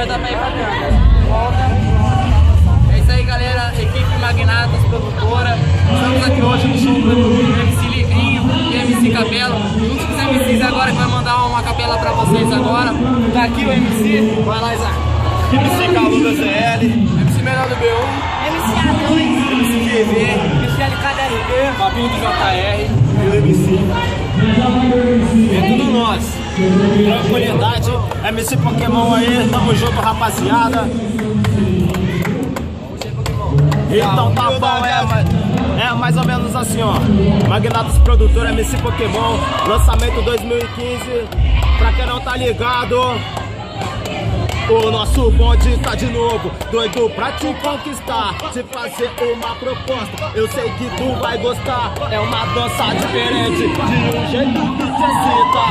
agora dá pra ir pra dentro. É isso aí, galera. Equipe Magnatas, produtora. Estamos aqui hoje no show do MC Livrinho e MC Capela. Juntos com os MCs agora que vai mandar uma capela pra vocês agora. Tá aqui o MC. Vai lá, Isaac. MC Calu da ZL, MC Menor do B1. MC A2, MC GV. MC LKDRP, Fabinho do JR. e o MC. É tudo nós. Tranquilidade, MC Pokémon aí, tamo junto, rapaziada. Então tá bom, é mais ou menos assim, ó. Magnatas Produtora, MC Pokémon, lançamento 2015. Pra quem não tá ligado, o nosso bonde tá de novo, doido pra te conquistar, te fazer uma proposta, eu sei que tu vai gostar. É uma dança diferente, de um jeito que te excita.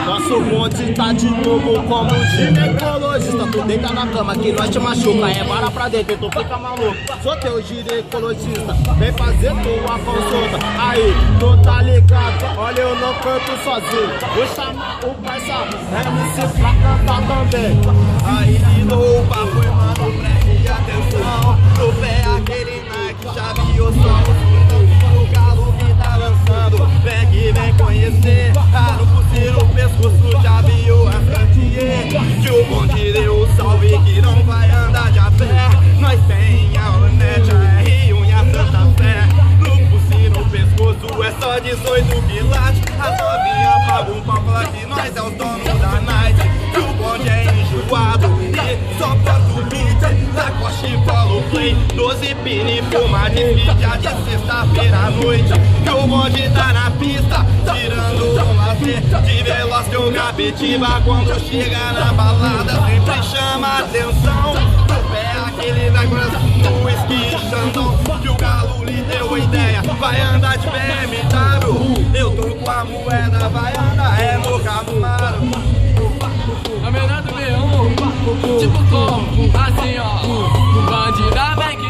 Nosso bonde tá de novo como ginecologista. Tu deita na cama que nós te machuca, é vara pra dentro, tu fica maluco. Sou teu ginecologista, vem fazer tua consulta. Aí, tu tá ligado, olha eu não canto sozinho, vou chamar o parça MC pra cantar também. Aí de novo, foi mano, preste atenção. No pé aquele Nike, chave o sol, o galo que tá lançando. Vem que vem conhecer, no pulseiro, no pescoço, já viu a Cartier. Que o bonde deu o salve que não vai andar de a pé. Nós tem a Onete, a R1 e a Santa Fé. No pulseiro, no pescoço, é só 18 quilates. A novinha paga um pau, fala que nós é os donos da night. Que o bonde é enjoado e só posta o beat. Sacoche e follow play, 12 pini, fuma de mídia de sexta-feira à noite. Que o bonde tá na pista, tirando um lazer de veloz que o captiva quando chega na balada sempre chama atenção. No pé aquele da grossa, no whisky Xandão, que o galo lhe deu a ideia, vai andar de BMW. Eu tô com a moeda, vai andar é no Camaro. A menor do B1, tipo como, assim ó. Bandida vem que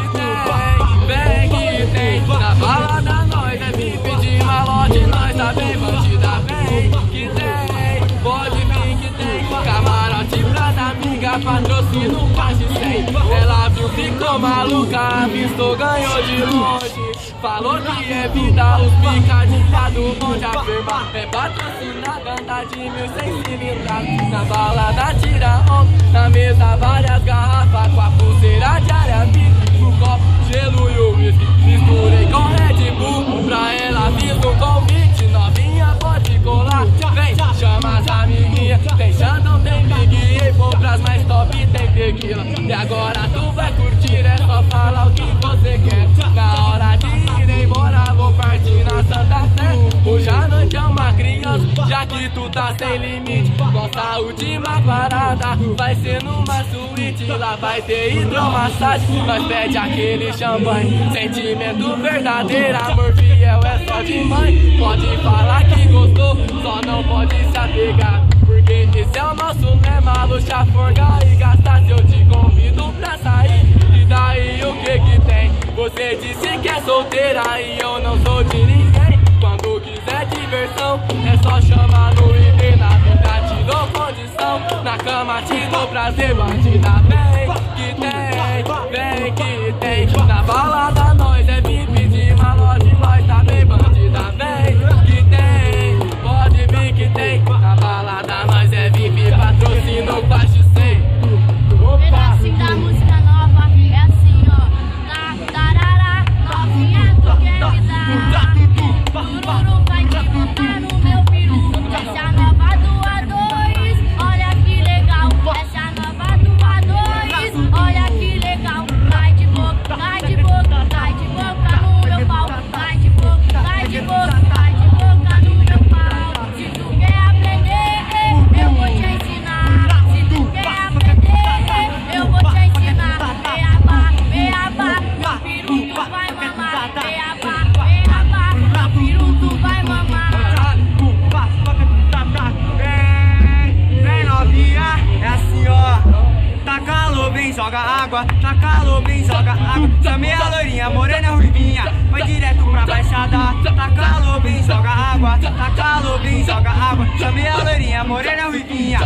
tem, na balada nós é VIP de malote, nós tá bem. Bandida vem que tem, pode vir que tem. Camarote pras amigas, patrocínio quase 100. Ela viu, ficou maluca, avistou, ganhou de longe. Falou que é vida, os picadinhas do bonde afirma. É patrocinada, anda de 1.100 cilindrados. Na balada tira onda, na mesa várias garrafas com a pulseira de arame. No copo, gelo e o whisky, misturei com Red Bull. Pra ela fiz um convite, novinha pode colar. Vem, chama as amiguinhas, tem Xandão, tem Big E, compras mais top, tem tequila. E agora tu vai curtir, é só falar o que você quer. Na hora de ir embora, vou partir na Santa Fé. Hoje a noite é uma criança, já que tu tá sem limite. Nossa última parada vai ser numa suíte. Lá vai ter hidromassagem, nós pede aquele champanhe. Sentimento verdadeiro, amor fiel é só de mãe. Pode falar que gostou, só não pode se apegar. Porque esse é o nosso lema, luxar, forgar e gastar. Se eu te convido pra sair, e daí o que que tem? Você disse que é solteira e eu não sou de ninguém. Quando quiser diversão, é só chamar no ID. Na vida te dou condição, na cama te dou prazer. Bandida vem que tem. Na balada nós é VIP de malote, nós tá bem. Bandida vem que tem, pode vir que tem. Na balada nós é VIP, patrocínio quase 100. pedacinho da música nova, é assim ó. Tarará, novinha, tu quer me dar. Tururu vai te montar no meu peru. Essa é a nova do A2, olha que legal. Essa é a nova do A2, olha que legal. Vai de boca, vai de boca, vai de boca no meu pau. Vai de boca, vai de boca, vai de boca no meu pau. Se tu quer aprender, eu vou te ensinar. Se tu quer aprender, eu vou te ensinar. Beabá, meu peru tu vai mamar. Beabá, meu peru tu vai mamar. Vem novinha, é assim ó. Tá calor, vem joga água. Tá calor, vem joga água. Chamei a loirinha, morena, ruivinha, vai direto pra baixada. Tá calor, vem joga água. Tá calor, vem joga água. Chamei a loirinha, morena, ruivinha,